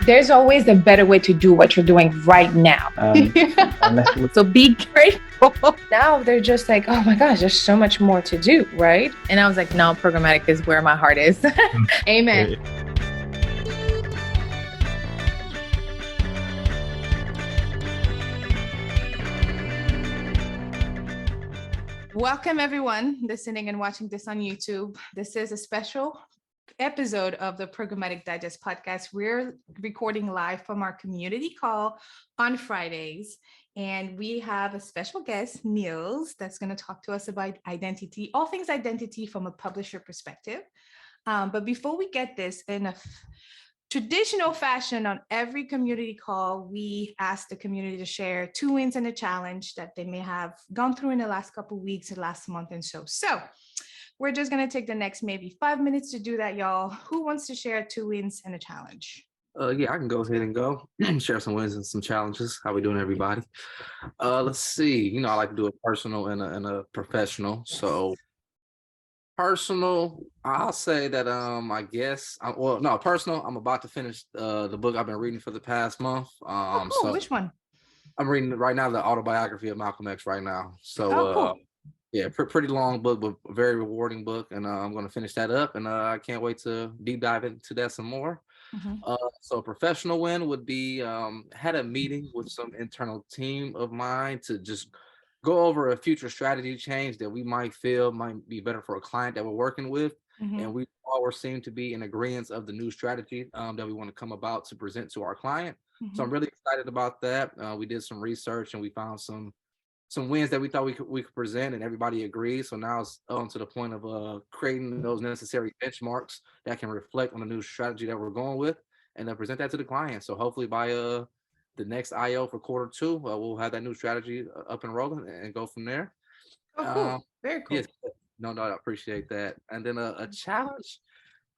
There's always a better way to do what you're doing right now. So be grateful. Now they're just like, oh my gosh, there's so much more to do, right? And I was like, no, programmatic is where my heart is. Amen. Welcome everyone listening and watching this on YouTube. This is a special episode of the Programmatic Digest podcast. We're recording live from our community call on Fridays. And we have a special guest, Niels, that's going to talk to us about identity, all things identity from a publisher perspective. But before we get this, in a traditional fashion on every community call, we ask the community to share 2 wins and a challenge that they may have gone through in the last couple of weeks, the last month and so. So we're just going to take the next maybe 5 minutes to do that, y'all. Who wants to share 2 wins and a challenge? Yeah, I can go ahead and go share some wins and some challenges. How we doing, everybody? Let's see. I like to do a personal and a professional. Yes. So personal, I'll say that personal, I'm about to finish the book I've been reading for the past month. Cool. So which one? I'm reading right now the autobiography of Malcolm X right now. So cool. Yeah, pretty long book, but a very rewarding book, and I'm going to finish that up, and I can't wait to deep dive into that some more. Mm-hmm. So a professional win would be had a meeting with some internal team of mine to just go over a future strategy change that we might feel might be better for a client that we're working with. Mm-hmm. And we all seem to be in agreement of the new strategy that we want to come about to present to our client. Mm-hmm. So I'm really excited about that. We did some research and we found some wins that we thought we could present, and everybody agrees. So now it's to the point of creating those necessary benchmarks that can reflect on the new strategy that we're going with, and present that to the client. So hopefully by the next IO for Q2, we'll have that new strategy up and rolling and go from there. Oh, cool. Very cool. Yes, no, I appreciate that. And then a challenge,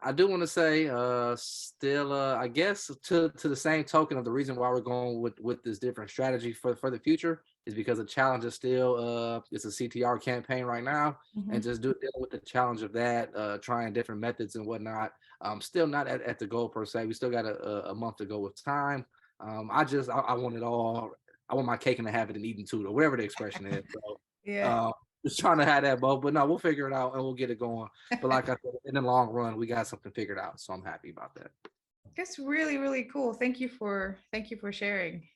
I do want to say, I guess to the same token of the reason why we're going with this different strategy for the future is because the challenge is still it's a CTR campaign right now, mm-hmm. and just dealing with the challenge of that, trying different methods and whatnot. Still not at the goal per se. We still got a month to go with time. I want it all. I want my cake and to have it and eating too, or whatever the expression is. So, yeah. Just trying to have that both, but no, we'll figure it out and we'll get it going. But like I said, in the long run, we got something figured out, so I'm happy about that. That's really, really cool. Thank you for sharing.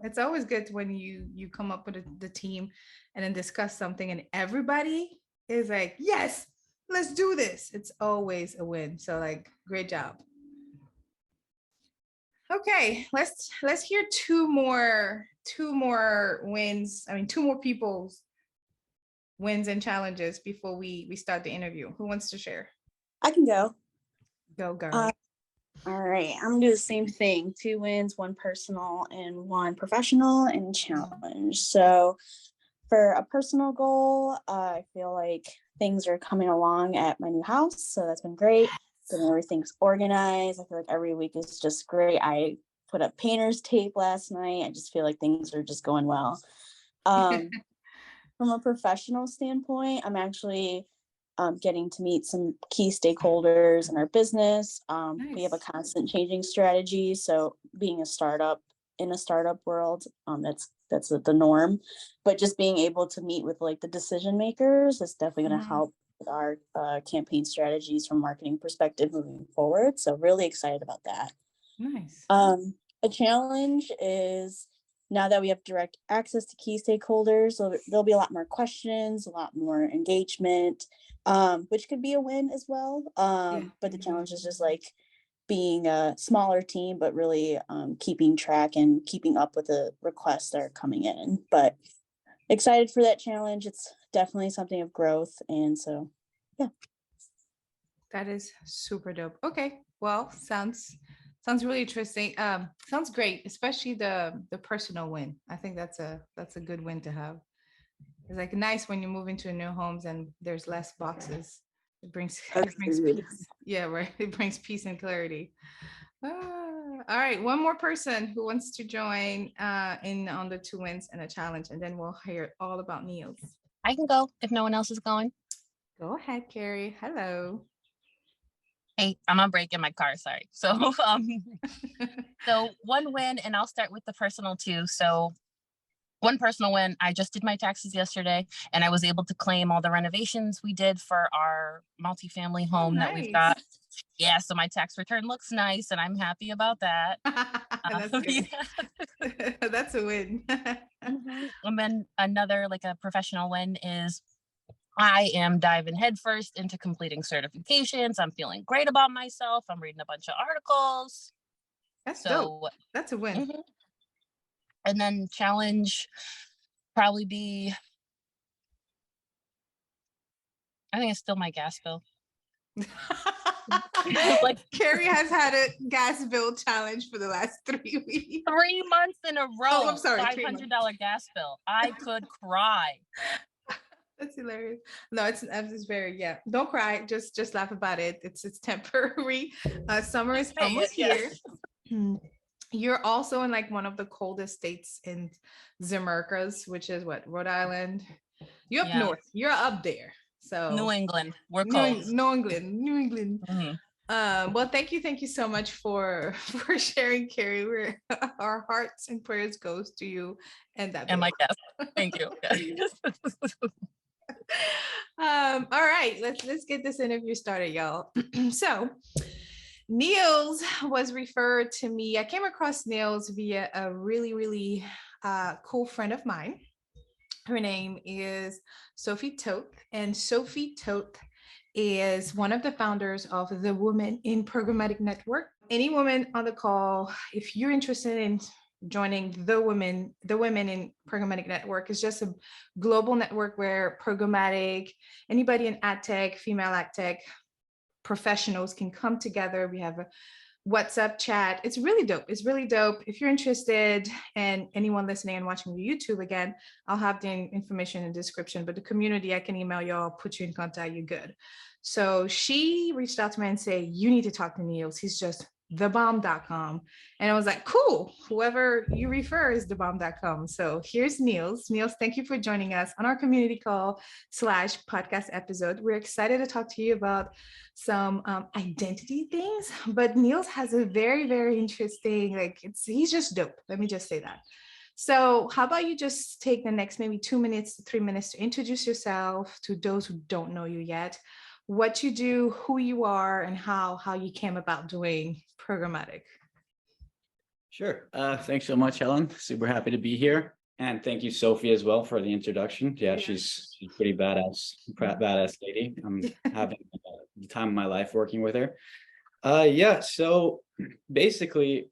It's always good when you come up with the team and then discuss something and everybody is like, yes, let's do this. It's always a win. So like, great job. Okay, let's hear 2 more wins. I mean, 2 more people's wins and challenges before we start the interview. Who wants to share? I can go. Go, girl. All right, I'm gonna do the same thing. 2 wins, 1 personal and 1 professional and challenge. So for a personal goal, I feel like things are coming along at my new house. So that's been great. So everything's organized. I feel like every week is just great. I put up painter's tape last night. I just feel like things are just going well. From a professional standpoint, I'm actually getting to meet some key stakeholders in our business. Nice. We have a constant changing strategy. So being a startup in a startup world, that's the norm. But just being able to meet with like the decision makers is definitely going to help with our campaign strategies from marketing perspective moving forward. So really excited about that. Nice. A challenge is, now that we have direct access to key stakeholders, so there'll be a lot more questions, a lot more engagement, which could be a win as well. But the challenge is just like being a smaller team, but really keeping track and keeping up with the requests that are coming in. But excited for that challenge. It's definitely something of growth. And so, yeah. That is super dope. Okay. Well, sounds really interesting. Sounds great, especially the personal win. I think that's a good win to have. It's like nice when you move into new homes and there's less boxes. It brings peace. Yeah, right. It brings peace and clarity. All right, 1 more person who wants to join in on the 2 wins and a challenge, and then we'll hear all about Niels. I can go if no one else is going. Go ahead, Carrie. Hello. Hey, I'm on break in my car, sorry. So so one win, and I'll start with the personal too. So one personal win, I just did my taxes yesterday, and I was able to claim all the renovations we did for our multifamily home that we've got. Yeah, so my tax return looks nice, and I'm happy about that. That's good. Yeah. That's a win. And then another, like a professional win, is I am diving headfirst into completing certifications. I'm feeling great about myself. I'm reading a bunch of articles. That's dope. That's a win. And then challenge probably be, I think it's still my gas bill. Like Carrie has had a gas bill challenge for the last 3 weeks. 3 months in a row. Oh, I'm sorry. $500 gas bill. I could cry. That's hilarious. No, it's very, yeah. Don't cry. Just laugh about it. It's temporary. Summer is almost here. You're also in like one of the coldest states in the Americas, which is what, Rhode Island. You're up north. You're up there. So New England. We're cold. New England. Well, thank you so much for sharing, Carrie. Our hearts and prayers goes to you and that. And my guest. Thank you. All right, let's get this interview started, y'all. So Niels was referred to me. I came across Niels via a really cool friend of mine. Her name is Sophie Toth, and Sophie Toth is one of the founders of the Women in Programmatic Network. Any woman on the call, if you're interested in joining the Women in Programmatic Network, is just a global network where programmatic, anybody in ad tech, female ad tech professionals can come together. We have a WhatsApp chat. It's really dope. If you're interested, and anyone listening and watching the YouTube, again, I'll have the information in the description, but the community, I can email y'all, put you in contact, you're good. So she reached out to me and said, you need to talk to Niels. He's just thebomb.com. And I was like, cool, whoever you refer is thebomb.com. So here's Niels. Niels, thank you for joining us on our community call / podcast episode. We're excited to talk to you about some identity things, but Niels has a very interesting, he's just dope. Let me just say that. So how about you just take the next maybe 2 minutes to 3 minutes to introduce yourself to those who don't know you yet, what you do, who you are, and how you came about doing programmatic. Sure. Thanks so much, Helen. Super happy to be here. And thank you, Sophie, as well, for the introduction. Yeah, she's pretty badass lady. I'm having the time of my life working with her. So basically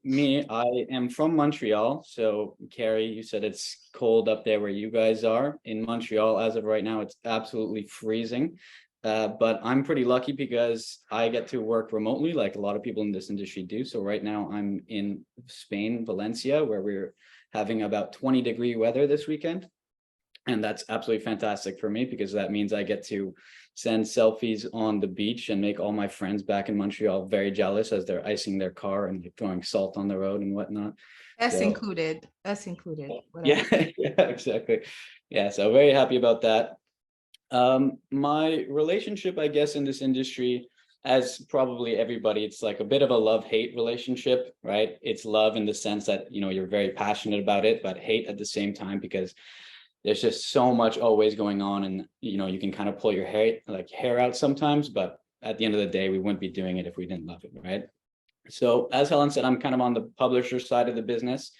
I am from Montreal. So Carrie, you said it's cold up there where you guys are. In Montreal, as of right now, it's absolutely freezing. But I'm pretty lucky because I get to work remotely like a lot of people in this industry do. So right now I'm in Spain, Valencia, where we're having about 20-degree weather this weekend. And that's absolutely fantastic for me because that means I get to send selfies on the beach and make all my friends back in Montreal very jealous as they're icing their car and throwing salt on the road and whatnot. Us included. Yeah, exactly. Yeah, so very happy about that. My relationship, I guess, in this industry, as probably everybody, it's like a bit of a love-hate relationship, right? It's love in the sense that, you're very passionate about it, but hate at the same time because there's just so much always going on, and you can kind of pull your hair out sometimes, but at the end of the day, we wouldn't be doing it if we didn't love it, right? So as Helen said, I'm kind of on the publisher side of the business,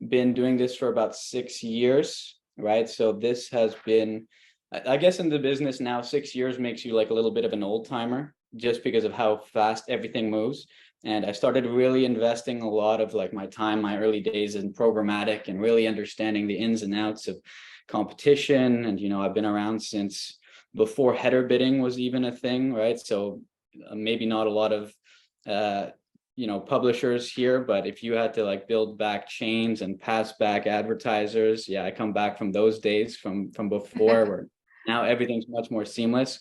been doing this for about 6 years, right? So this has been, I guess, in the business now, 6 years makes you like a little bit of an old timer just because of how fast everything moves. And I started really investing a lot of like my time, my early days in programmatic and really understanding the ins and outs of competition. And, I've been around since before header bidding was even a thing, right? So maybe not a lot of, publishers here, but if you had to like build back chains and pass back advertisers, I come back from those days from before where now everything's much more seamless.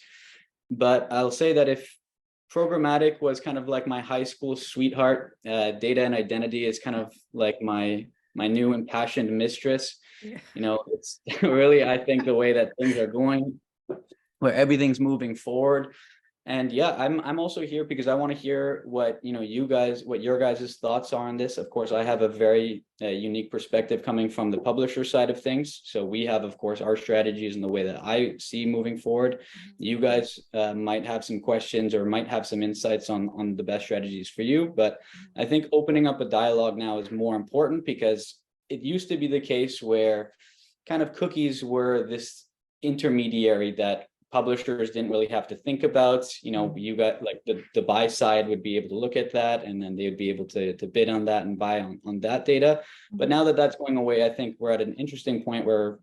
But I'll say that if programmatic was kind of like my high school sweetheart, data and identity is kind of like my new impassioned mistress. It's really, I think, the way that things are going, where everything's moving forward. And yeah, I'm also here because I want to hear what what your guys' thoughts are on this. Of course, I have a very unique perspective coming from the publisher side of things. So we have, of course, our strategies and the way that I see moving forward. You guys might have some questions or might have some insights on the best strategies for you. But I think opening up a dialogue now is more important, because it used to be the case where kind of cookies were this intermediary that publishers didn't really have to think about. You got like the buy side would be able to look at that, and then they would be able to bid on that and buy on that data. But now that that's going away, I think we're at an interesting point where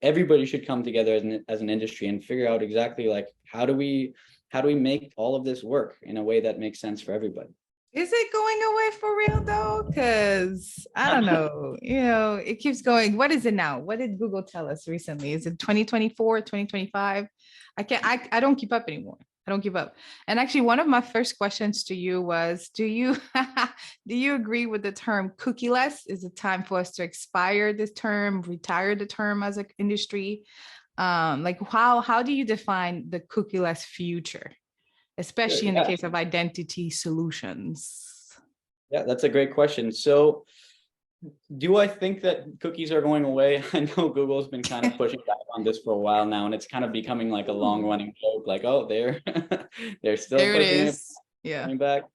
everybody should come together as an industry and figure out exactly like how do we make all of this work in a way that makes sense for everybody. Is it going away for real though? Because I don't know, it keeps going. What is it now? What did Google tell us recently? Is it 2024, 2025? I don't keep up anymore. I don't give up. And actually, one of my first questions to you was, do you agree with the term cookieless? Is it time for us to expire this term, retire the term as an industry? Like how do you define the cookieless future? Especially in the case of identity solutions? Yeah, that's a great question. So do I think that cookies are going away? I know Google's been kind of pushing back on this for a while now, and it's kind of becoming like a long running joke, like, oh, they're still there pushing it is. Coming back.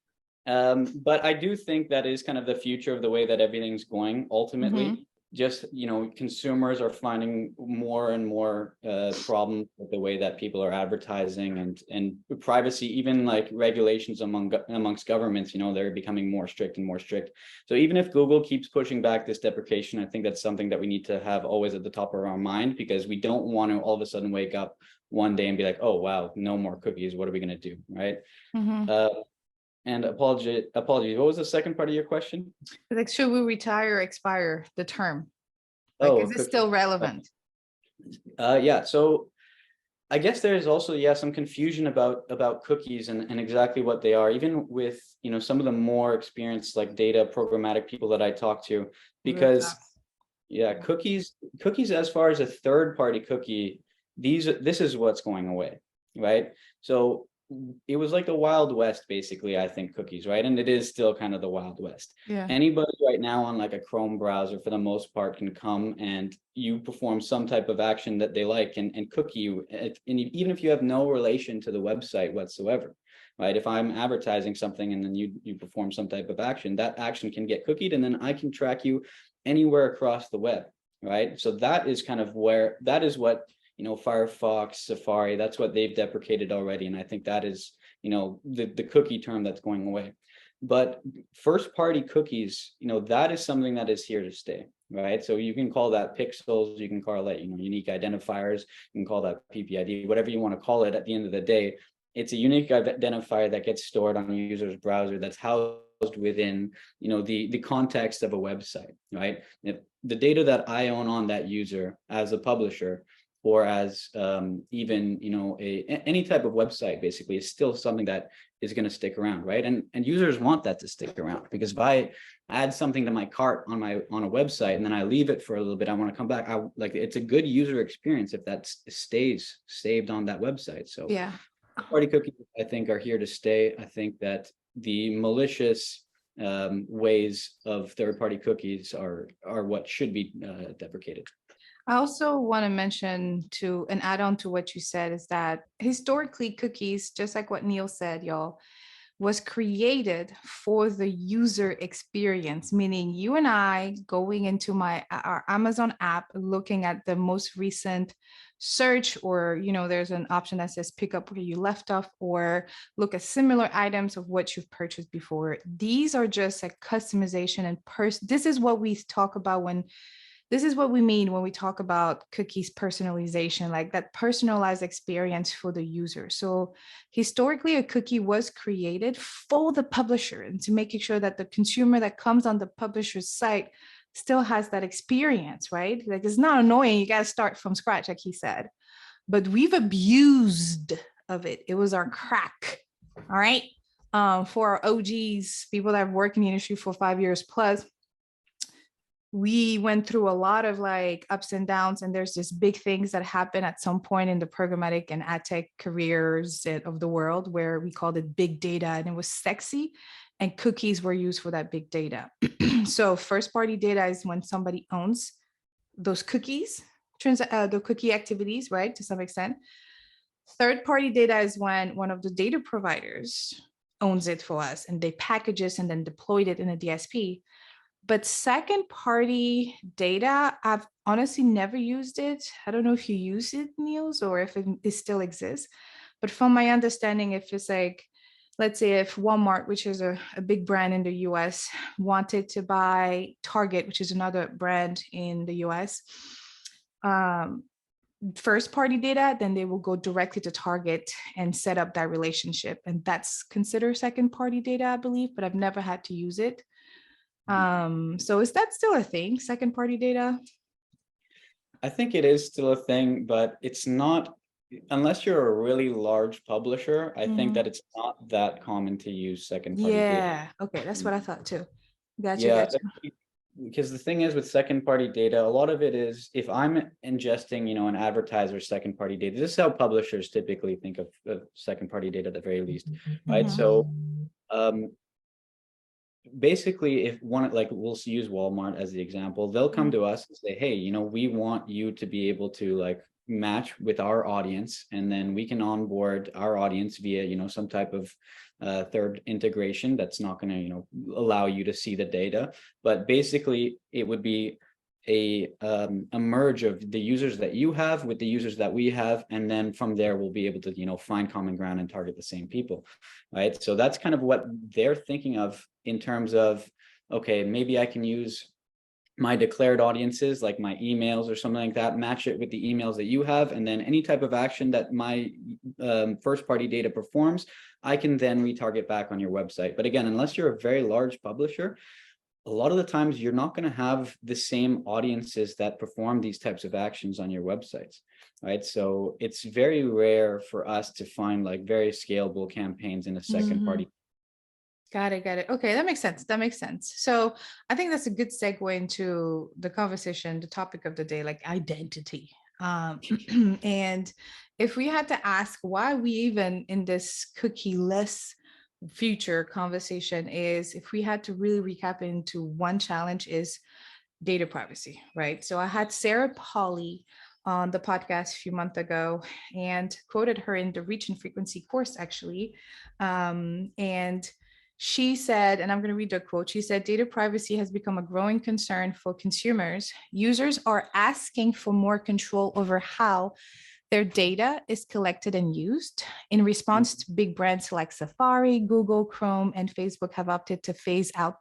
But I do think that is kind of the future of the way that everything's going ultimately. Just consumers are finding more and more problems with the way that people are advertising, and privacy, even like regulations amongst governments, they're becoming more strict and more strict. So even if Google keeps pushing back this deprecation, I think that's something that we need to have always at the top of our mind, because we don't want to all of a sudden wake up one day and be like, oh wow, no more cookies, what are we going to do, right? And apologies, what was the second part of your question? Like, should we retire or expire the term? Like, is it still relevant? Yeah, so I guess there's also some confusion about cookies and exactly what they are, even with some of the more experienced like data programmatic people that I talk to, because cookies as far as a third-party cookie, this is what's going away, right? So it was like the Wild West, basically, I think, cookies, right? And it is still kind of the Wild West. Yeah. Anybody right now on like a Chrome browser, for the most part, can come and you perform some type of action that they like and cookie you. And even if you have no relation to the website whatsoever, right? If I'm advertising something and then you perform some type of action, that action can get cookied, and then I can track you anywhere across the web, right? So that is kind of that is what Firefox, Safari, that's what they've deprecated already. And I think that is, the cookie term that's going away. But first party cookies, that is something that is here to stay, right? So you can call that pixels, you can call that, unique identifiers, you can call that PPID, whatever you want to call it. At the end of the day, it's a unique identifier that gets stored on a user's browser that's housed within, the context of a website, right? If the data that I own on that user as a publisher, or as even any type of website, basically, is still something that is going to stick around, right? And users want that to stick around, because if I add something to my cart on a website and then I leave it for a little bit, I want to come back. It's a good user experience if that stays saved on that website. So yeah, party cookies, I think, are here to stay. I think that the malicious ways of third-party cookies are what should be deprecated. I also want to mention and add on to what you said, is that historically cookies, just like what Neil said, y'all, was created for the user experience, meaning you and I going into our Amazon app, looking at the most recent search, or there's an option that says pick up where you left off, or look at similar items of what you've purchased before. These are just like customization and this is what we talk about this is what we mean when we talk about cookies personalization, like that personalized experience for the user. So historically, a cookie was created for the publisher and to making sure that the consumer that comes on the publisher's site still has that experience, right? Like, it's not annoying. You got to start from scratch, like he said. But we've abused of it. It was our crack, all right? For our OGs, people that have worked in the industry for 5 years plus, we went through a lot of like ups and downs, and there's just big things that happen at some point in the programmatic and ad tech careers of the world where we called it big data, and it was sexy, and cookies were used for that big data. So first party data is when somebody owns those cookies, the cookie activities, right, to some extent. Third party data is when one of the data providers owns it for us and they package it and then deployed it in a DSP. But second party data, I've honestly never used it. I don't know if you use it, Niels, or if it still exists. But from my understanding, if it's like, let's say if Walmart, which is a big brand in the US, wanted to buy Target, which is another brand in the US, first party data, then they will go directly to Target and set up that relationship. And that's considered second party data, I believe, but I've never had to use it. So is that still a thing, second party data? I think it is still a thing, but it's not, unless you're a really large publisher, I think that it's not that common to use second party data. Yeah, okay, that's what I thought too. Gotcha, Yeah, gotcha. because the thing is with second party data, a lot of it is, if I'm ingesting, you know, an advertiser's second party data, this is how publishers typically think of second party data at the very least, right? So basically, if one, like we'll use Walmart as the example, they'll come to us and say, hey, you know, we want you to be able to like match with our audience, and then we can onboard our audience via, you know, some type of third integration that's not going to, you know, allow you to see the data. But basically it would be a merge of the users that you have with the users that we have, and then from there we'll be able to, you know, find common ground and target the same people, right? So that's kind of what they're thinking of in terms of, okay, maybe I can use my declared audiences, like my emails or something like that, match it with the emails that you have, and then any type of action that my first party data performs, I can then retarget back on your website. But again, unless you're a very large publisher, a lot of the times you're not going to have the same audiences that perform these types of actions on your websites, right? So it's very rare for us to find like very scalable campaigns in a second party. Got it, got it. Okay, that makes sense. That makes sense. So I think that's a good segue into the conversation, the topic of the day, like identity. And if we had to ask why we even in this cookieless future conversation, is if we had to really recap into one challenge, is data privacy, right? So I had Sarah Pauly on the podcast a few months ago and quoted her in the Reach and Frequency course, actually. And she said, and I'm going to read the quote, she said, data privacy has become a growing concern for consumers. Users are asking for more control over how their data is collected and used. In response to big brands like Safari, Google, Chrome, and Facebook have opted to phase out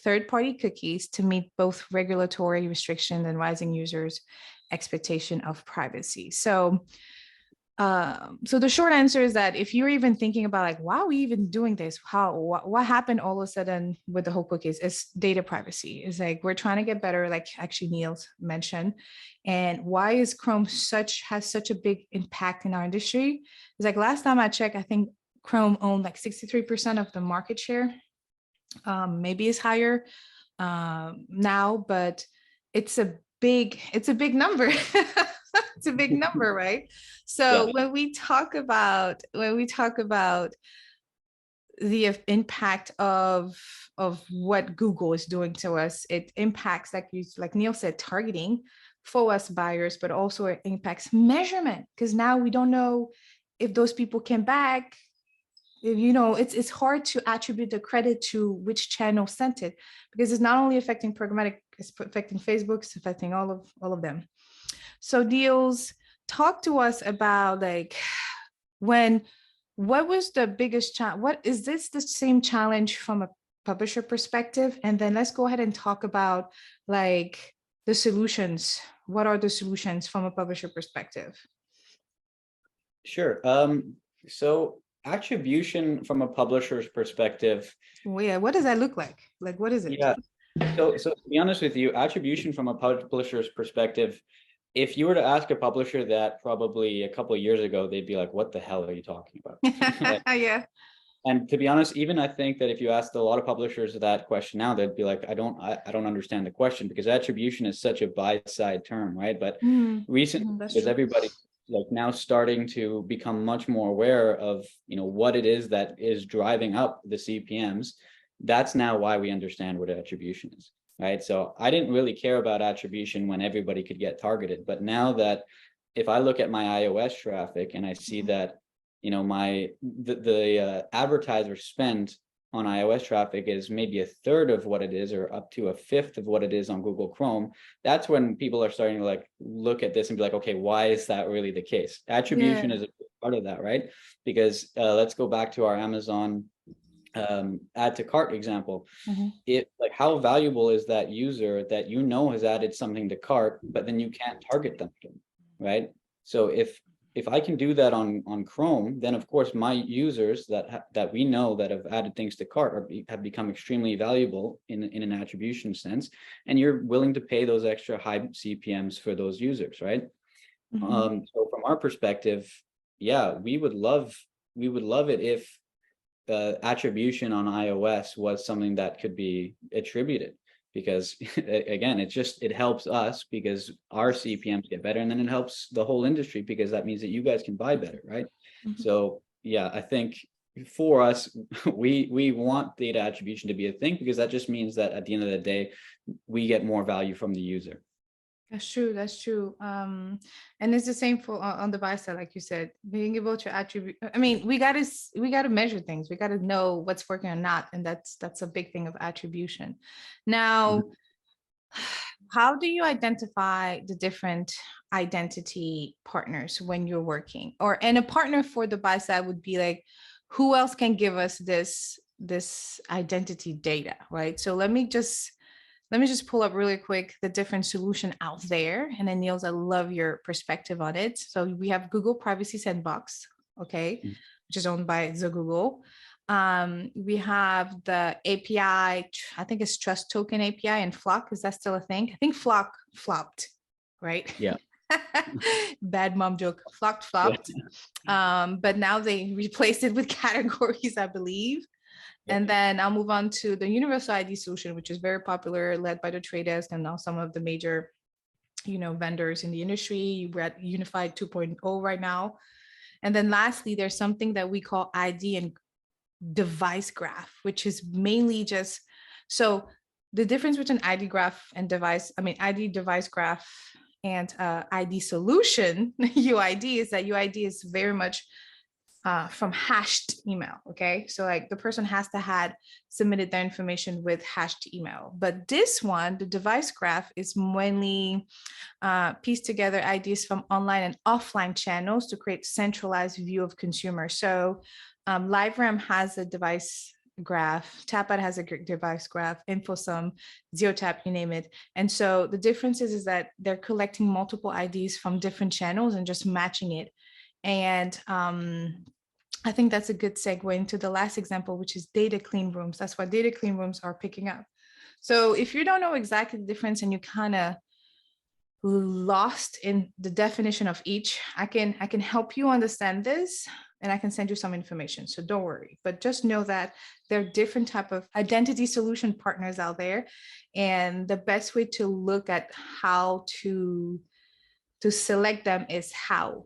third-party cookies to meet both regulatory restrictions and rising users' expectation of privacy. So the short answer is that if you're even thinking about like, why are we even doing this? What happened all of a sudden with the whole cookies? It's data privacy. It's like, we're trying to get better, like actually Niels mentioned. And why is Chrome has such a big impact in our industry? It's like, last time I checked, I think Chrome owned like 63% of the market share. Maybe it's higher now, but it's a big number. It's a big number, right? So when we talk about the impact of what Google is doing to us, it impacts, like Neil said, targeting for us buyers, but also it impacts measurement, because now we don't know if those people came back. You know, it's hard to attribute the credit to which channel sent it, because it's not only affecting programmatic, it's affecting Facebook, it's affecting all of them. So Niels, talk to us about like what was the biggest challenge? What is this the same challenge from a publisher perspective? And then let's go ahead and talk about like the solutions. What are the solutions from a publisher perspective? Sure. So attribution from a publisher's perspective. Well, yeah, what does that look like? Like, what is it? Yeah. So to be honest with you, attribution from a publisher's perspective, if you were to ask a publisher that probably a couple of years ago, they'd be like, what the hell are you talking about? Yeah. And to be honest, even I think that if you asked a lot of publishers that question now, they'd be like, I don't understand the question, because attribution is such a buy-side term, right? But recently, because everybody like now starting to become much more aware of, you know, what it is that is driving up the CPMs, that's now why we understand what attribution is, right? So I didn't really care about attribution when everybody could get targeted, but now that if I look at my iOS traffic and I see that, you know, the advertiser spend on iOS traffic is maybe a third of what it is, or up to a fifth of what it is on Google Chrome, that's when people are starting to like look at this and be like, okay, why is that really the case? Attribution is a part of that, right? Because let's go back to our Amazon add to cart example. It like, how valuable is that user that you know has added something to cart, but then you can't target them, right? So if I can do that on Chrome, then of course my users that we know that have added things to cart have become extremely valuable in an attribution sense, and you're willing to pay those extra high CPMs for those users, right? So from our perspective, yeah, we would love it if attribution on iOS was something that could be attributed, because again, it helps us because our CPMs get better, and then it helps the whole industry because that means that you guys can buy better, right? So yeah, I think for us, we want data attribution to be a thing, because that just means that at the end of the day, we get more value from the user. That's true. That's true. And it's the same for on the buy side, like you said, being able to attribute. I mean, we gotta measure things. We gotta know what's working or not, and that's a big thing of attribution. Now, how do you identify the different identity partners when you're working? And a partner for the buy side would be like, who else can give us this identity data, right? So let me just pull up really quick the different solution out there. And then Niels, I love your perspective on it. So we have Google Privacy Sandbox, okay, which is owned by the Google. We have the API, I think it's Trust Token API and Flock. Is that still a thing? I think Flock flopped, right? Yeah. Bad mom joke. Flock flopped. But now they replaced it with categories, I believe. And then I'll move on to the Universal ID solution, which is very popular, led by the Trade Desk and now some of the major, vendors in the industry. We're at Unified 2.0 right now. And then lastly, there's something that we call ID and device graph, which is mainly just, so the difference between ID graph and ID device graph and ID solution, UID, is that UID is very much from hashed email. Okay. So like the person has to had submitted their information with hashed email. But this one, the device graph, is mainly pieced together IDs from online and offline channels to create centralized view of consumers. So LiveRam has a device graph, Tapad has a device graph, InfoSum, ZeroTap, you name it. And so the difference is that they're collecting multiple IDs from different channels and just matching it. And I think that's a good segue into the last example, which is data clean rooms. That's why data clean rooms are picking up. So if you don't know exactly the difference and you kind of lost in the definition of each, I can help you understand this, and I can send you some information. So don't worry, but just know that there are different type of identity solution partners out there. And the best way to look at how to select them is how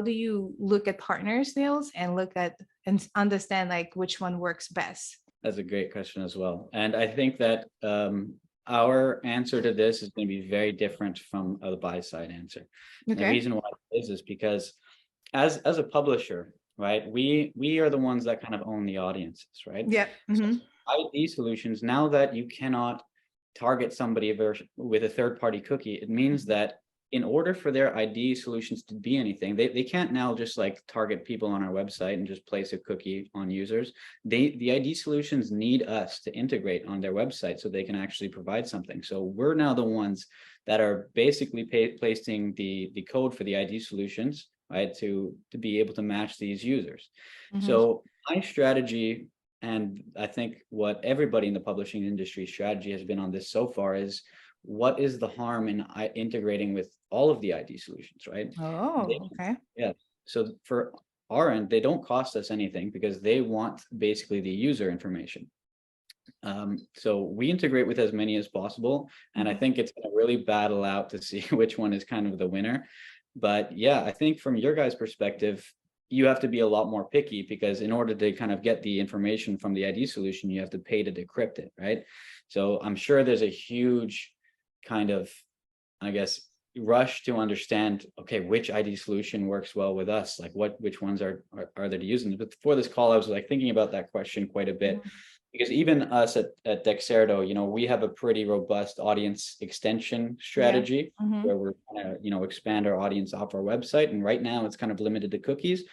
do you look at partners, Niels, and look at and understand like which one works best? That's a great question as well. And I think that our answer to this is going to be very different from the buy side answer. Okay. The reason why is because as a publisher, right, we are the ones that kind of own the audiences, right? Yeah. Mm-hmm. So ID solutions, now that you cannot target somebody with a third-party cookie, it means that in order for their ID solutions to be anything, they can't now just like target people on our website and just place a cookie on users. The ID solutions need us to integrate on their website so they can actually provide something. So we're now the ones that are basically placing the code for the ID solutions, right, to be able to match these users. Mm-hmm. So my strategy, and I think what everybody in the publishing industry strategy has been on this so far, is what is the harm in integrating with all of the ID solutions, right? Oh, okay. Yeah. So for our end, they don't cost us anything because they want basically the user information. So we integrate with as many as possible, and I think it's going to really battle out to see which one is kind of the winner. But yeah, I think from your guys' perspective, you have to be a lot more picky, because in order to kind of get the information from the ID solution, you have to pay to decrypt it, right? So I'm sure there's a huge kind of, I guess, rush to understand, okay, which ID solution works well with us, like which ones are there to use. But before this call, I was like thinking about that question quite a bit, because even us at Dexerto, you know, we have a pretty robust audience extension strategy where we're going to, you know, expand our audience off our website. And right now it's kind of limited to cookies.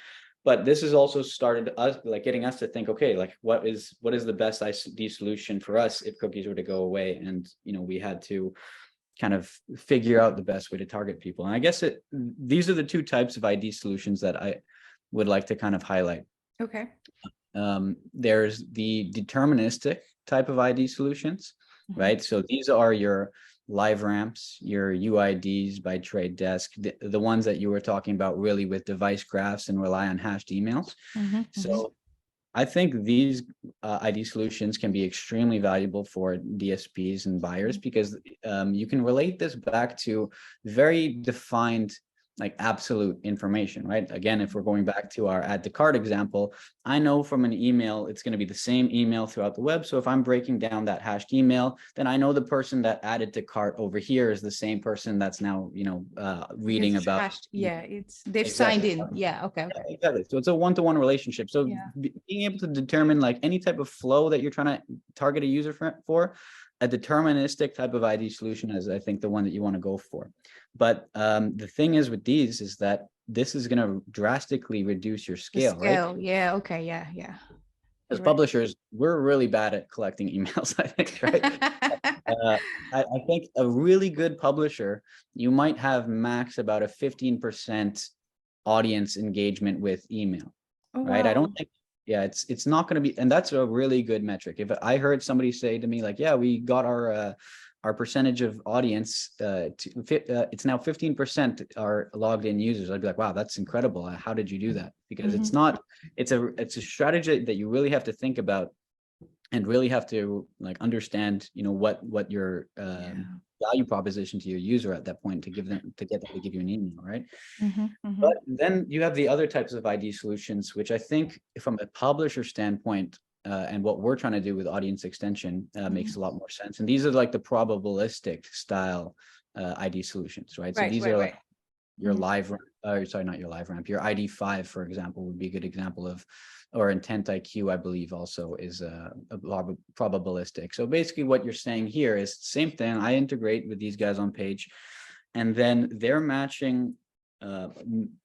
But this has also started us, like, getting us to think, okay, like what is the best ID solution for us if cookies were to go away? And, you know, we had to kind of figure out the best way to target people. And I guess these are the two types of ID solutions that I would like to kind of highlight. Okay. There's the deterministic type of ID solutions, right? So these are your live ramps, your UIDs by Trade Desk, the ones that you were talking about really with device graphs and rely on hashed emails. So I think these ID solutions can be extremely valuable for DSPs and buyers, because you can relate this back to very defined, like, absolute information, right? Again, if we're going back to our add to cart example, I know from an email, it's going to be the same email throughout the web. So if I'm breaking down that hashed email, then I know the person that added to cart over here is the same person that's now, you know, reading It's about. hashed, they've signed in. Yeah. Okay. Yeah, exactly. So it's a one-to-one relationship. So being able to determine like any type of flow that you're trying to target a user for, a deterministic type of ID solution is, I think, the one that you want to go for. But the thing is with these is that this is going to drastically reduce your scale, right? Yeah. Okay. Yeah. As publishers, we're really bad at collecting emails, I think, right? I think a really good publisher, you might have max about a 15% audience engagement with email, right? I don't think, it's not going to be, and that's a really good metric. If I heard somebody say to me like, yeah, we got our percentage of audience it's now 15% are logged in users, I'd be like, wow, that's incredible. How did you do that? Because it's a strategy that you really have to think about and really have to like understand, you know, what your value proposition to your user at that point to get them to give you an email, right? But then you have the other types of ID solutions, which I think from a publisher standpoint, and what we're trying to do with audience extension makes a lot more sense. And these are like the probabilistic style ID solutions, right? So these are like your live, sorry, not your live ramp, your ID5, for example, would be a good example of, or Intent IQ, I believe also is a probabilistic. So basically what you're saying here is the same thing. I integrate with these guys on page, and then they're matching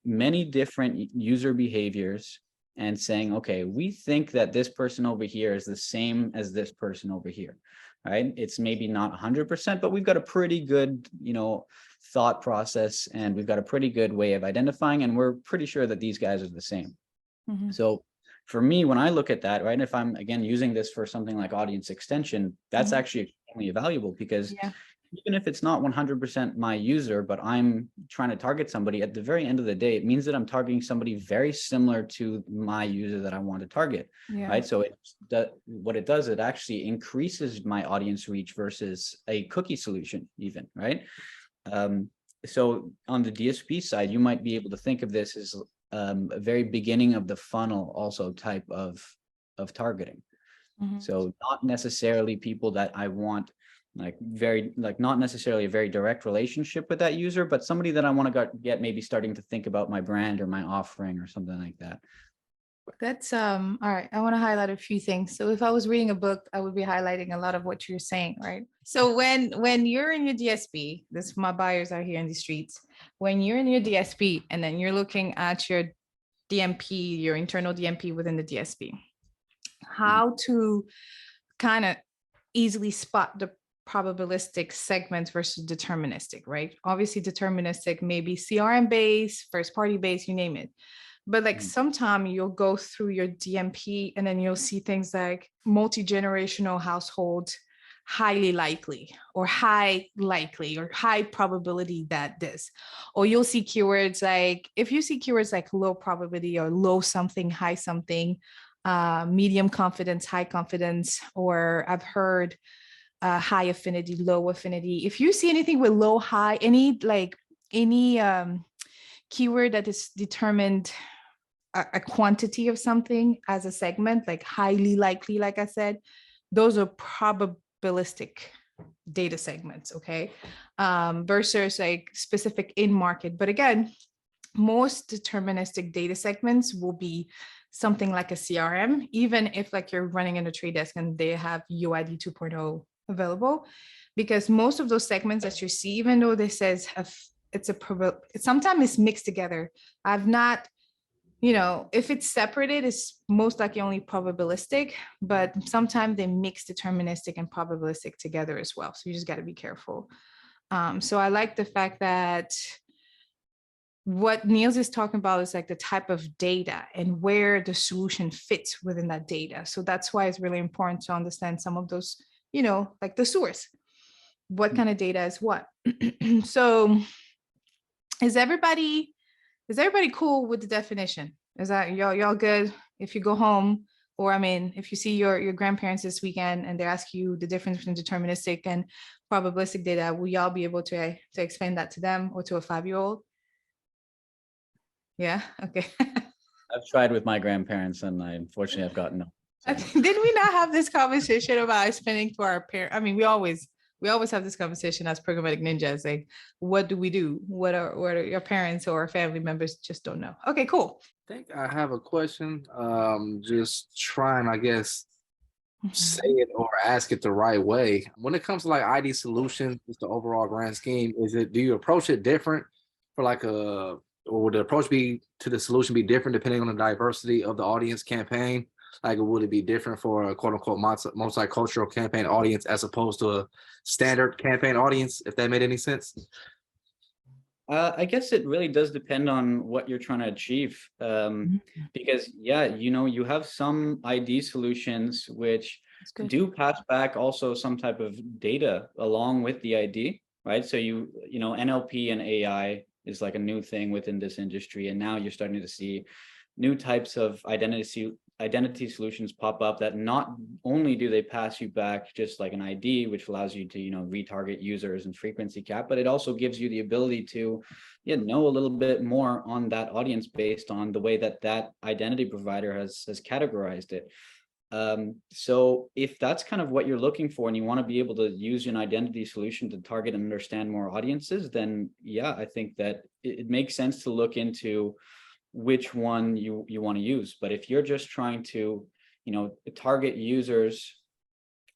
many different user behaviors and saying, okay, we think that this person over here is the same as this person over here, right? It's maybe not 100%, but we've got a pretty good, you know, thought process, and we've got a pretty good way of identifying, and we're pretty sure that these guys are the same. So for me, when I look at that, right, if I'm again using this for something like audience extension, that's actually extremely valuable, because even if it's not 100% my user, but I'm trying to target somebody, at the very end of the day, it means that I'm targeting somebody very similar to my user that I want to target, right? So what it does, it actually increases my audience reach versus a cookie solution even, right? So on the DSP side, you might be able to think of this as a very beginning of the funnel also type of targeting. So not necessarily people that I want not necessarily a very direct relationship with that user, but somebody that I want to get maybe starting to think about my brand or my offering or something like that. That's all right. I want to highlight a few things. So if I was reading a book, I would be highlighting a lot of what you're saying, right? So when you're in your DSP, this my buyers are here in the streets. When you're in your DSP and then you're looking at your DMP, your internal DMP within the DSP, how to kind of easily spot the probabilistic segments versus deterministic, right? Obviously deterministic, maybe CRM based, first party based, you name it. But like sometime you'll go through your DMP and then you'll see things like multi-generational household highly likely or high likely or high probability that this, or you'll see keywords like, if you see keywords like low probability or low something, high something, medium confidence, high confidence, or I've heard high affinity, low affinity. If you see anything with low, high, any keyword that is determined a quantity of something as a segment, like highly likely, like I said, those are probabilistic data segments, okay? Versus like specific in market. But again, most deterministic data segments will be something like a CRM, even if like you're running in a trade desk and they have UID 2.0 available, because most of those segments that you see, even though this says sometimes it's mixed together. I've not, if it's separated, it's most likely only probabilistic, but sometimes they mix deterministic and probabilistic together as well. So you just got to be careful. So I like the fact that what Niels is talking about is like the type of data and where the solution fits within that data. So that's why it's really important to understand some of those, like the source, what kind of data is what. So is everybody cool with the definition? Is that y'all good? If you go home, or if you see your grandparents this weekend and they ask you the difference between deterministic and probabilistic data, will y'all be able to explain that to them or to a 5-year-old? Yeah. Okay. I've tried with my grandparents, and unfortunately I've gotten no. So. Did we not have this conversation about explaining to our parents? We always have this conversation as programmatic ninjas. Like, what do we do? What are your parents or family members just don't know? Okay, cool. I think I have a question. Just trying, I guess, say it or ask it the right way. When it comes to like ID solutions, just the overall grand scheme, do you approach it different for like or would the approach to the solution be different depending on the diversity of the audience campaign? Like, would it be different for a quote unquote multicultural campaign audience as opposed to a standard campaign audience, if that made any sense? I guess it really does depend on what you're trying to achieve. Because you have some ID solutions which do pass back also some type of data along with the ID, right? So NLP and AI is like a new thing within this industry, and now you're starting to see new types of identity solutions pop up that not only do they pass you back just like an ID, which allows you to retarget users and frequency cap, but it also gives you the ability to know a little bit more on that audience based on the way that identity provider has categorized it. So if that's kind of what you're looking for and you want to be able to use an identity solution to target and understand more audiences, then I think that it makes sense to look into which one you want to use. But if you're just trying to target users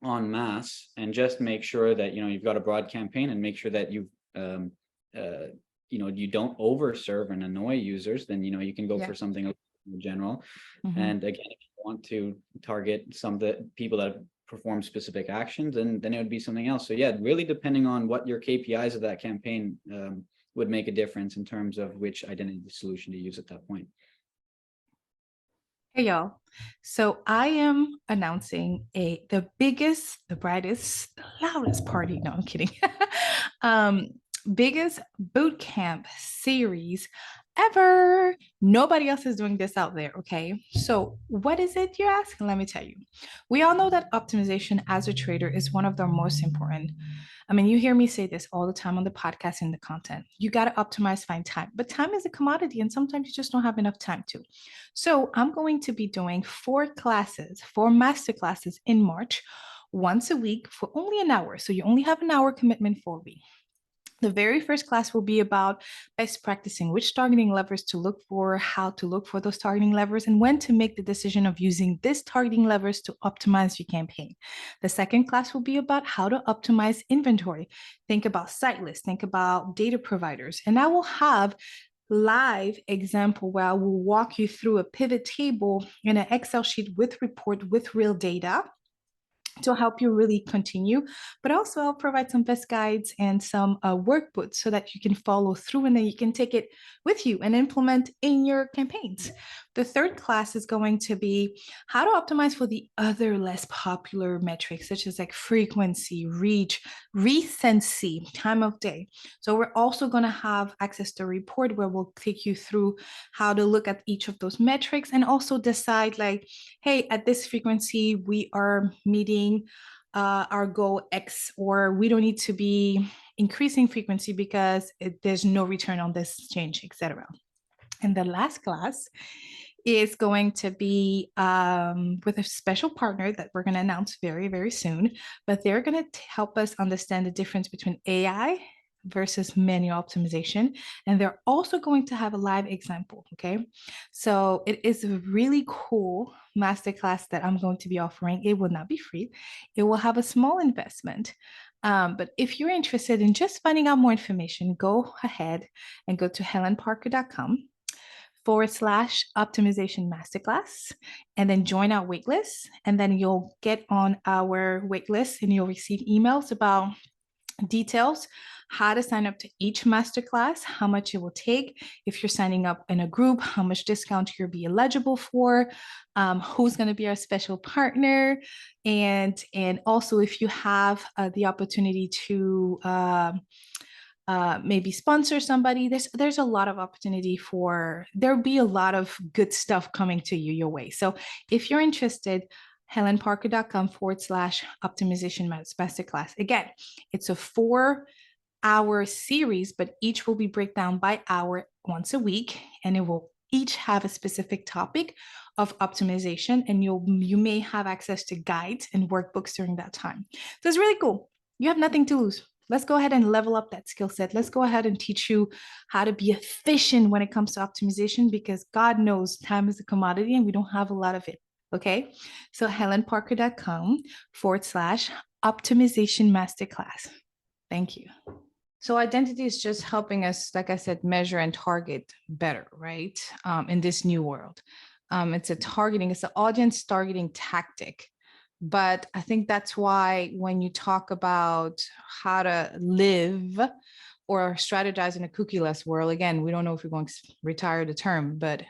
en masse and just make sure that you've got a broad campaign and make sure that you you don't overserve and annoy users, then you can go for something in general. And again, if you want to target some of the people that perform specific actions, and then it would be something else. So really depending on what your KPIs of that campaign would make a difference in terms of which identity solution to use at that point. Hey y'all. So I am announcing the biggest, the brightest, the loudest party. No, I'm kidding. Biggest boot camp series ever. Nobody else is doing this out there, okay? So what is it, you're asking? Let me tell you. We all know that optimization as a trader is one of the most important. You hear me say this all the time on the podcast and the content. You got to optimize, find time, but time is a commodity and sometimes you just don't have enough time to. So I'm going to be doing 4 master classes in March, once a week for only an hour. So you only have an hour commitment for me. The very first class will be about best practicing which targeting levers to look for, how to look for those targeting levers, and when to make the decision of using this targeting levers to optimize your campaign. The second class will be about how to optimize inventory. Think about site lists, think about data providers, and I will have live example where I will walk you through a pivot table in an Excel sheet with report with real data to help you really continue, but also I'll provide some best guides and some workbooks so that you can follow through and then you can take it with you and implement in your campaigns. The third class is going to be how to optimize for the other less popular metrics, such as like frequency, reach, recency, time of day. So we're also going to have access to a report where we'll take you through how to look at each of those metrics and also decide like, hey, at this frequency, we are meeting our goal X, or we don't need to be increasing frequency because there's no return on this change, etc. And the last class is going to be with a special partner that we're going to announce very, very soon, but they're going to help us understand the difference between AI versus manual optimization. And they're also going to have a live example, okay? So it is a really cool masterclass that I'm going to be offering. It will not be free. It will have a small investment. But if you're interested in just finding out more information, go ahead and go to helenparker.com/optimization masterclass, and then join our waitlist. And then you'll get on our waitlist and you'll receive emails about details, how to sign up to each masterclass, how much it will take, if you're signing up in a group, how much discount you'll be eligible for, who's going to be our special partner, and also if you have the opportunity to maybe sponsor somebody. There's a lot of opportunity for, there'll be a lot of good stuff coming to you your way. So if you're interested, helenparker.com/optimization masterclass. Again, it's a 4-hour series, but each will be breakdown by hour once a week, and it will each have a specific topic of optimization, and you may have access to guides and workbooks during that time. So it's really cool. You have nothing to lose. Let's go ahead and level up that skill set. Let's go ahead and teach you how to be efficient when it comes to optimization, because God knows time is a commodity and we don't have a lot of it. Okay, so helenparker.com/optimization masterclass. Thank you. So identity is just helping us, like I said, measure and target better, right? In this new world. It's it's an audience targeting tactic. But I think that's why when you talk about how to live or strategize in a cookieless world, again, we don't know if we're going to retire the term, but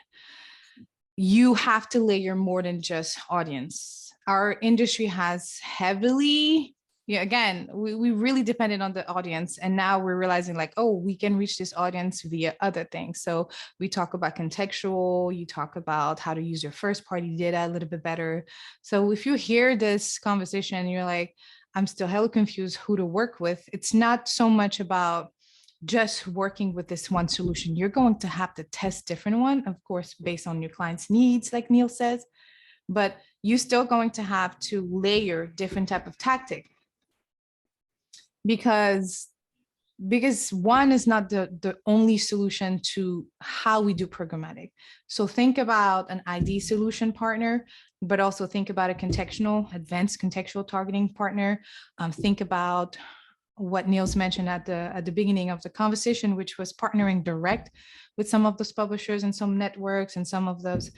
you have to layer more than just audience. Our industry has heavily, again, we really depended on the audience. And now we're realizing like, oh, we can reach this audience via other things. So we talk about contextual, you talk about how to use your first party data a little bit better. So if you hear this conversation and you're like, I'm still hella confused who to work with, it's not so much about just working with this one solution. You're going to have to test different one, of course, based on your client's needs, like Niels says, but you're still going to have to layer different type of tactic, because one is not the only solution to how we do programmatic. So think about an ID solution partner, but also think about a advanced contextual targeting partner. Think about what Niels mentioned at the beginning of the conversation, which was partnering direct with some of those publishers and some networks and some of those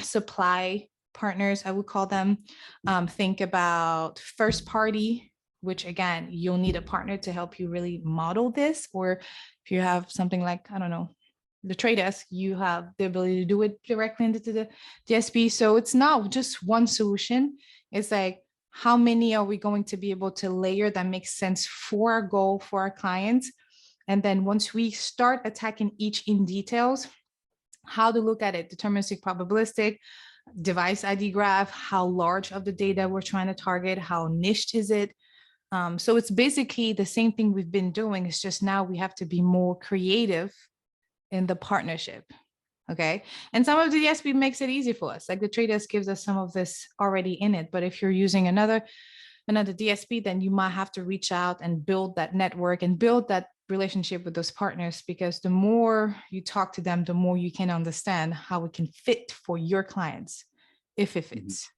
supply partners, I would call them. Think about first party, which again, you'll need a partner to help you really model this. Or if you have something like, I don't know, the trade desk, you have the ability to do it directly into the DSP. So it's not just one solution. It's like, how many are we going to be able to layer that makes sense for our goal, for our clients? And then once we start attacking each in details, how to look at it, deterministic, probabilistic, device ID graph, how large of the data we're trying to target, how niched is it? So it's basically the same thing we've been doing. It's just now we have to be more creative in the partnership. Okay. And some of the DSP makes it easy for us. Like the trade desk gives us some of this already in it. But if you're using another DSP, then you might have to reach out and build that network and build that relationship with those partners, because the more you talk to them, the more you can understand how it can fit for your clients, if it fits.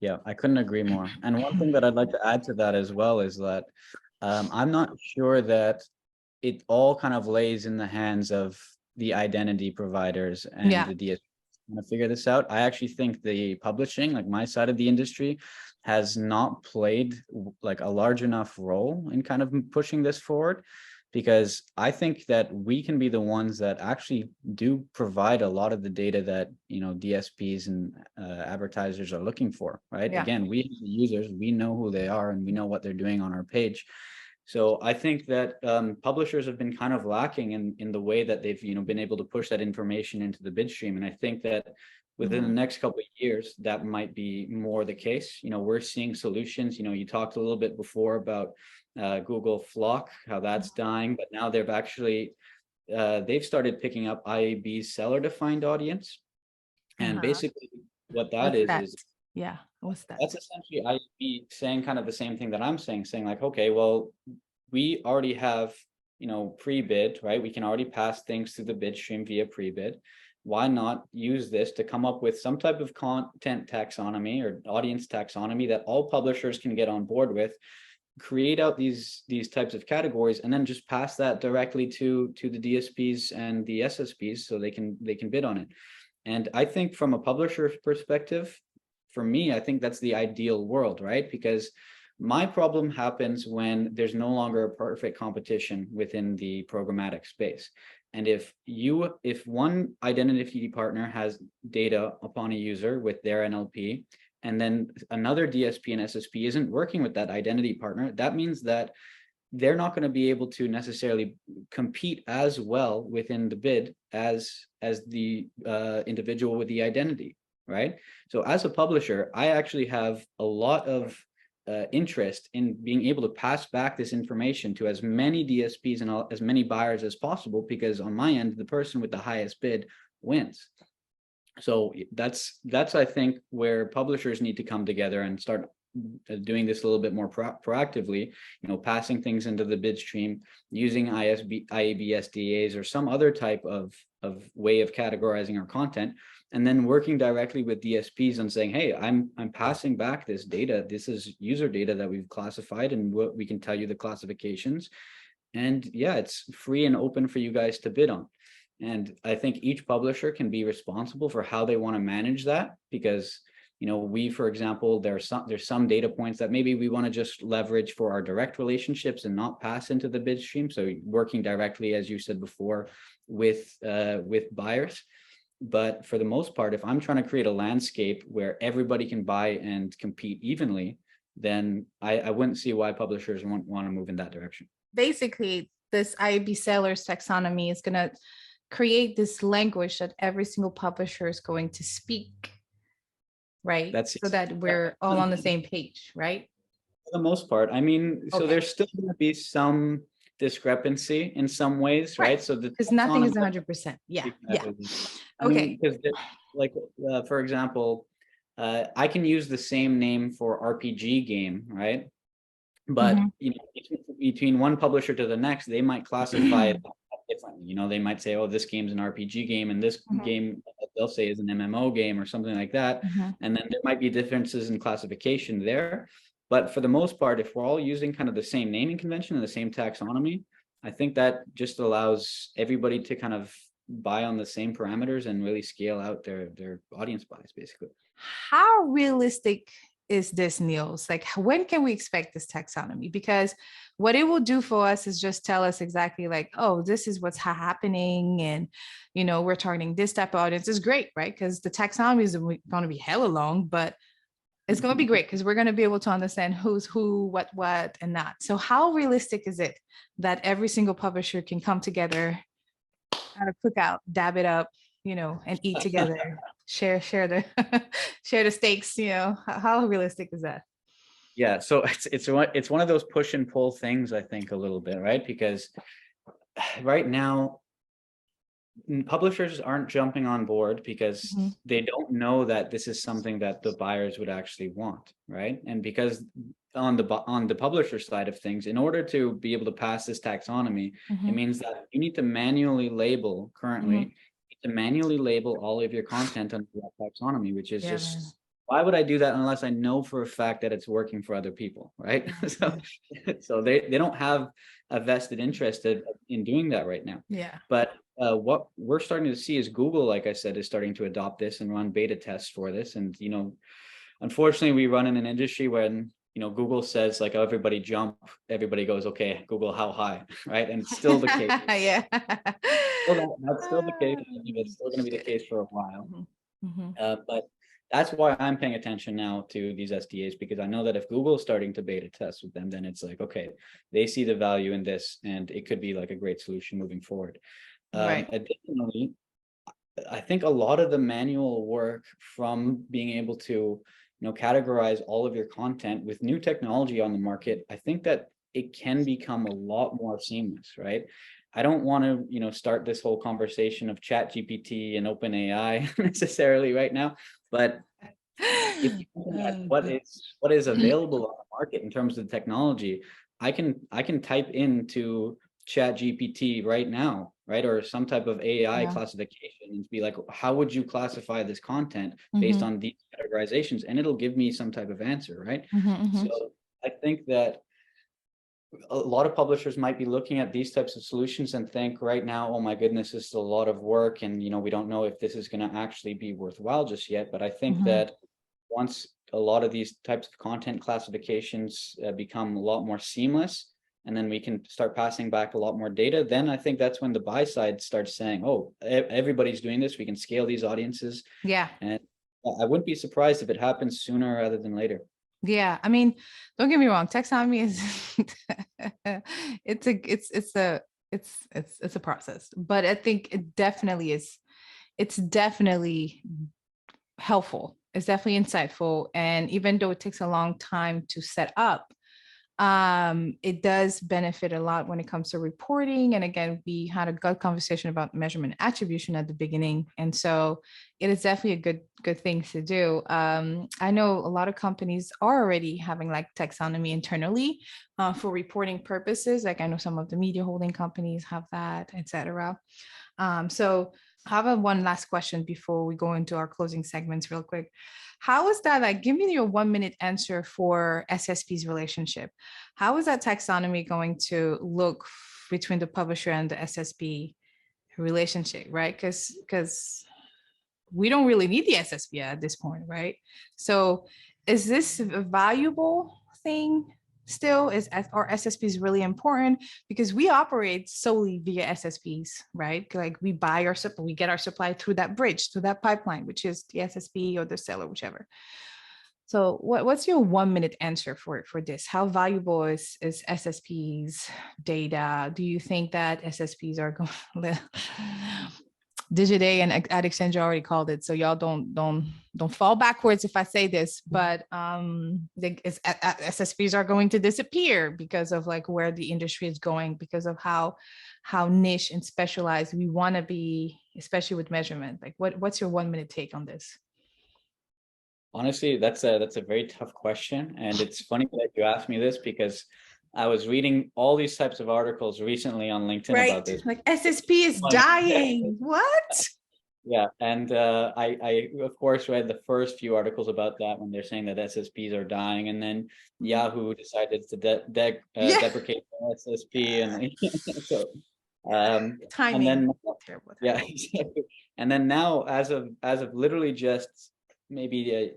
Yeah, I couldn't agree more. And one thing that I'd like to add to that as well is that I'm not sure that it all kind of lays in the hands of the identity providers and the DSPs, to figure this out. I actually think the publishing, like my side of the industry, has not played like a large enough role in kind of pushing this forward, because I think that we can be the ones that actually do provide a lot of the data that, you know, DSPs and advertisers are looking for, right? Yeah. Again, we the users, we know who they are and we know what they're doing on our page. So I think that publishers have been kind of lacking in the way that they've, you know, been able to push that information into the bid stream. And I think that within the next couple of years, that might be more the case. You know, we're seeing solutions. You know, you talked a little bit before about Google Flock, how that's dying, but now they've actually they've started picking up IAB's seller defined audience. And basically what that is yeah, what's that? That's essentially IAB saying kind of the same thing that I'm saying like, okay, well, we already have, you know, pre-bid, right? We can already pass things through the bid stream via pre-bid. Why not use this to come up with some type of content taxonomy or audience taxonomy that all publishers can get on board with, create out these types of categories, and then just pass that directly to the DSPs and the SSPs so they can bid on it. And I think from a publisher's perspective, for me, I think that's the ideal world, right? Because my problem happens when there's no longer a perfect competition within the programmatic space. And if one identity partner has data upon a user with their NLP, and then another DSP and SSP isn't working with that identity partner, that means that they're not going to be able to necessarily compete as well within the bid as the individual with the identity, right? So as a publisher, I actually have a lot of interest in being able to pass back this information to as many DSPs and as many buyers as possible, because on my end, the person with the highest bid wins. So that's I think where publishers need to come together and start doing this a little bit more proactively, you know, passing things into the bid stream, using IAB SDAs or some other type of way of categorizing our content, and then working directly with DSPs and saying, hey, I'm passing back this data. This is user data that we've classified, and we can tell you the classifications. And yeah, it's free and open for you guys to bid on. And I think each publisher can be responsible for how they want to manage that, because, you know, we, for example, there's some data points that maybe we want to just leverage for our direct relationships and not pass into the bid stream. So working directly, as you said before, with buyers. But for the most part, if I'm trying to create a landscape where everybody can buy and compete evenly, then I wouldn't see why publishers want to move in that direction. Basically, this IAB sellers taxonomy is going to create this language that every single publisher is going to speak, right? So that we're all on the same page, right? For the most part. I mean, so there's still going to be some discrepancy in some ways, right? So because nothing is 100%. Yeah. Okay. Because like, for example, I can use the same name for RPG game, right? But you know, between one publisher to the next, they might classify it differently. You know, they might say, oh, this game's an RPG game, and this game they'll say is an MMO game or something like that. And then there might be differences in classification there. But for the most part, if we're all using kind of the same naming convention and the same taxonomy, I think that just allows everybody to kind of buy on the same parameters and really scale out their audience buys, basically. How realistic is this, Niels? Like, when can we expect this taxonomy? Because what it will do for us is just tell us exactly like, oh, this is what's happening. And, you know, we're targeting this type of audience. Is great, right? Because the taxonomy is going to be hella long, but it's going to be great because we're going to be able to understand who's who, what, and not. So how realistic is it that every single publisher can come together at a cookout, dab it up, you know, and eat together, share the steaks, you know? How realistic is that? Yeah, so it's one of those push and pull things, I think, a little bit, right? Because right now, publishers aren't jumping on board because they don't know that this is something that the buyers would actually want, right? And because on the publisher side of things, in order to be able to pass this taxonomy, it means that you need to manually label all of your content under that taxonomy, which is just, why would I do that unless I know for a fact that it's working for other people, right? So they don't have a vested interest in doing that right now. Yeah. But what we're starting to see is Google, like I said, is starting to adopt this and run beta tests for this. And, unfortunately, we run in an industry when, Google says like, oh, everybody jump, everybody goes, okay, Google, how high, right? And it's still the case. Yeah. That's still the case. I think it's still going to be the case for a while. But that's why I'm paying attention now to these SDAs, because I know that if Google is starting to beta test with them, then it's like, okay, they see the value in this, and it could be like a great solution moving forward. Right. Additionally, I think a lot of the manual work from being able to, categorize all of your content with new technology on the market, I think that it can become a lot more seamless, right? I don't want to, start this whole conversation of Chat GPT and OpenAI necessarily right now, but if you look at what is available on the market in terms of technology, I can type into Chat GPT right now, right? Or some type of AI classification, and be like, how would you classify this content based on these categorizations? And it'll give me some type of answer, right? So I think that a lot of publishers might be looking at these types of solutions and think right now, oh my goodness, this is a lot of work, and we don't know if this is going to actually be worthwhile just yet. But I think that once a lot of these types of content classifications become a lot more seamless, and then we can start passing back a lot more data, then I think that's when the buy side starts saying, oh, everybody's doing this, we can scale these audiences. Yeah. And I wouldn't be surprised if it happens sooner rather than later. Yeah, I mean, don't get me wrong, taxonomy is it's a process, but I think it definitely is. It's definitely helpful. It's definitely insightful, and even though it takes a long time to set up, it does benefit a lot when it comes to reporting. And again, we had a good conversation about measurement attribution at the beginning, and so it is definitely a good thing to do. I know a lot of companies are already having like taxonomy internally for reporting purposes. Like I know some of the media holding companies have that, etc. So I have one last question before we go into our closing segments real quick. How is that, like, give me your 1 minute answer for SSP's relationship. How is that taxonomy going to look between the publisher and the SSP relationship, right? Because we don't really need the SSP at this point, right? So is this a valuable thing still? Are SSPs really important? Because we operate solely via SSPs, right? Like we we get our supply through that bridge, through that pipeline, which is the SSP or the seller, whichever. So what's your 1 minute answer for this? How valuable is SSPs data? Do you think that SSPs are going Digiday and AdExchanger already called it, so y'all don't fall backwards if I say this, but SSPs are going to disappear because of like where the industry is going, because of how niche and specialized we want to be, especially with measurement. Like what's your 1 minute take on this? Honestly, that's a very tough question, and it's funny that you asked me this because I was reading all these types of articles recently on LinkedIn about this. Like SSP is dying. What? Yeah, and I of course read the first few articles about that when they're saying that SSPs are dying, and then Yahoo decided to deprecate SSP, and so timing. And then terrible. Yeah, exactly. And then now, as of literally just maybe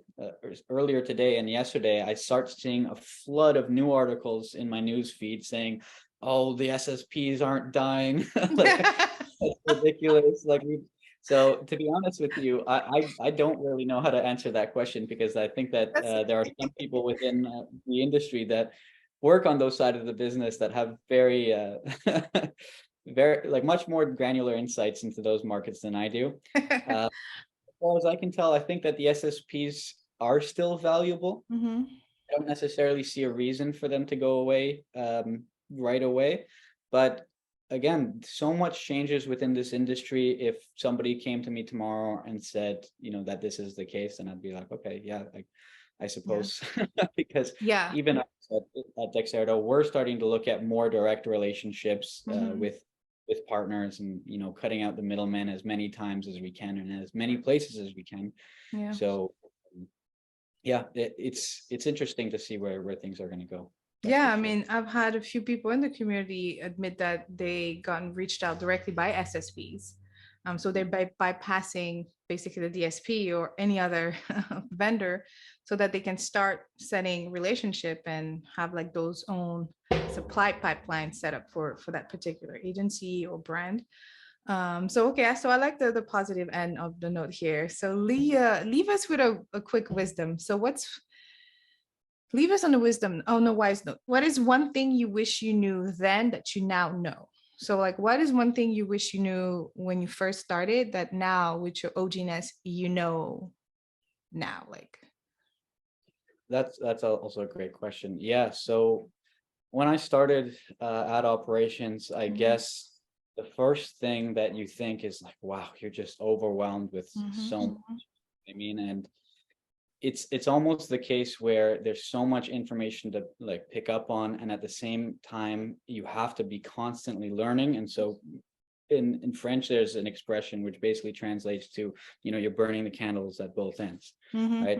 earlier today and yesterday, I start seeing a flood of new articles in my news feed saying, "Oh, the SSPs aren't dying." Like, that's ridiculous. So to be honest with you, I don't really know how to answer that question, because I think that there are some people within the industry that work on those sides of the business that have very much more granular insights into those markets than I do. As far as I can tell, I think that the SSPs are still valuable. I don't necessarily see a reason for them to go away right away. But again, so much changes within this industry. If somebody came to me tomorrow and said, that this is the case, then I'd be like, okay, yeah, I suppose. Because even at Dexerto, we're starting to look at more direct relationships with partners, and cutting out the middlemen as many times as we can and as many places as we can. So it's interesting to see where things are going to go. Yeah, for I sure. mean, I've had a few people in the community admit that they gotten reached out directly by SSPs. So they're bypassing basically the DSP or any other vendor so that they can start setting relationship and have like those own supply pipelines set up for that particular agency or brand. So okay, so I like the positive end of the note here. So Leah, leave us with a quick wisdom. So leave us on the wisdom, on a wise note. What is one thing you wish you knew then that you now know? So like, what is one thing you wish you knew when you first started that now with your OGness, you know now? Like, That's also a great question. Yeah. So when I started ad operations, I Mhm. guess the first thing that you think is like, wow, you're just overwhelmed with so much. I mean, and it's almost the case where there's so much information to like pick up on, and at the same time you have to be constantly learning. And so in French there's an expression which basically translates to, you're burning the candles at both ends, right?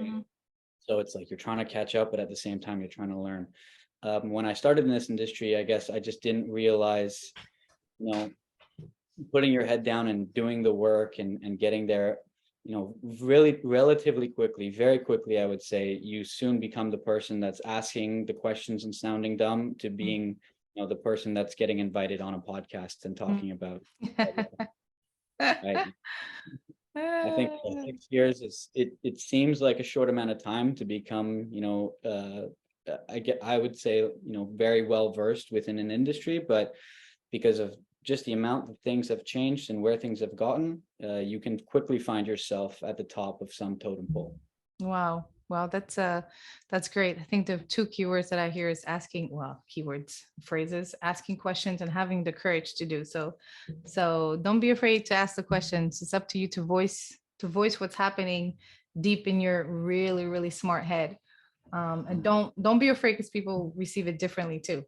So it's like you're trying to catch up, but at the same time you're trying to learn. When I started in this industry, I guess I just didn't realize, putting your head down and doing the work and getting there, really relatively quickly, very quickly, I would say, you soon become the person that's asking the questions and sounding dumb to being, the person that's getting invited on a podcast and talking about, right? I think 6 years it seems like a short amount of time to become, I would say, very well versed within an industry, but because of just the amount that things have changed and where things have gotten, you can quickly find yourself at the top of some totem pole. Wow. Well, that's great. I think the two keywords that I hear is asking, well, keywords, phrases, asking questions and having the courage to do so. So don't be afraid to ask the questions. It's up to you to voice what's happening deep in your really, really smart head. And don't be afraid because people receive it differently too.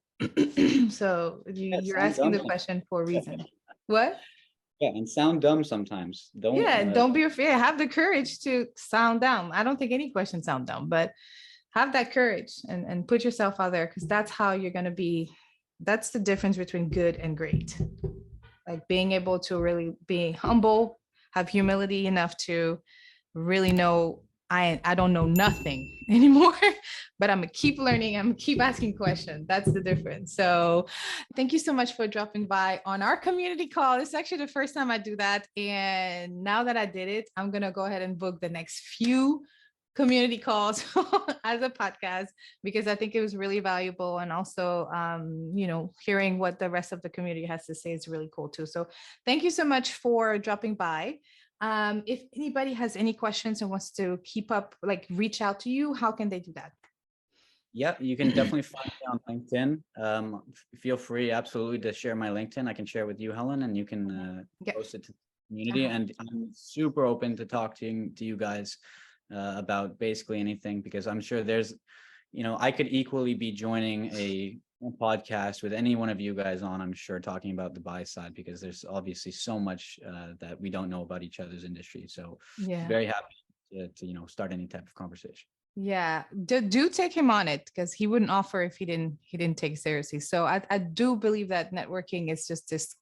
So you're Sound asking dumb. the question for a reason. What? Yeah, and sound dumb sometimes. Don't be afraid. Have the courage to sound dumb. I don't think any questions sound dumb, but have that courage and put yourself out there, because that's how you're going to be. That's the difference between good and great. Like being able to really be humble, have humility enough to really know I don't know nothing anymore, but I'm gonna keep learning. I'm gonna keep asking questions. That's the difference. So thank you so much for dropping by on our community call. It's actually the first time I do that. And now that I did it, I'm gonna go ahead and book the next few community calls as a podcast, because I think it was really valuable. And also, hearing what the rest of the community has to say is really cool too. So thank you so much for dropping by. If anybody has any questions and wants to keep up, like reach out to you, how can they do that? Yeah, you can definitely find me on LinkedIn. Feel free, absolutely, to share my LinkedIn. I can share with you, Helen, and you can post it to the community. And I'm super open to talking to you guys about basically anything, because I'm sure there's, I could equally be joining a podcast with any one of you guys on, I'm sure, talking about the buy side, because there's obviously so much that we don't know about each other's industry. So very happy to start any type of conversation. Yeah, do take him on it, because he wouldn't offer if he didn't take it seriously. So I do believe that networking is just this,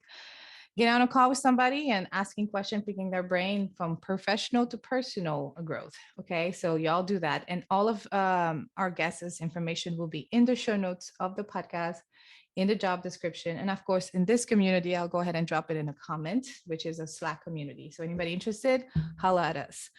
get on a call with somebody and asking questions, picking their brain from professional to personal growth. Okay, so y'all do that. And all of our guests' information will be in the show notes of the podcast, in the job description. And of course, in this community, I'll go ahead and drop it in a comment, which is a Slack community. So anybody interested, holla at us.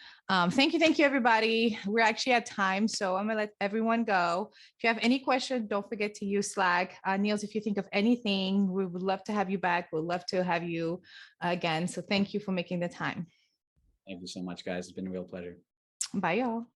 Thank you, everybody. We're actually at time, so I'm gonna let everyone go. If you have any questions, don't forget to use Slack. Niels, if you think of anything, we would love to have you back. We'd love to have you again. So thank you for making the time. Thank you so much, guys. It's been a real pleasure. Bye, y'all.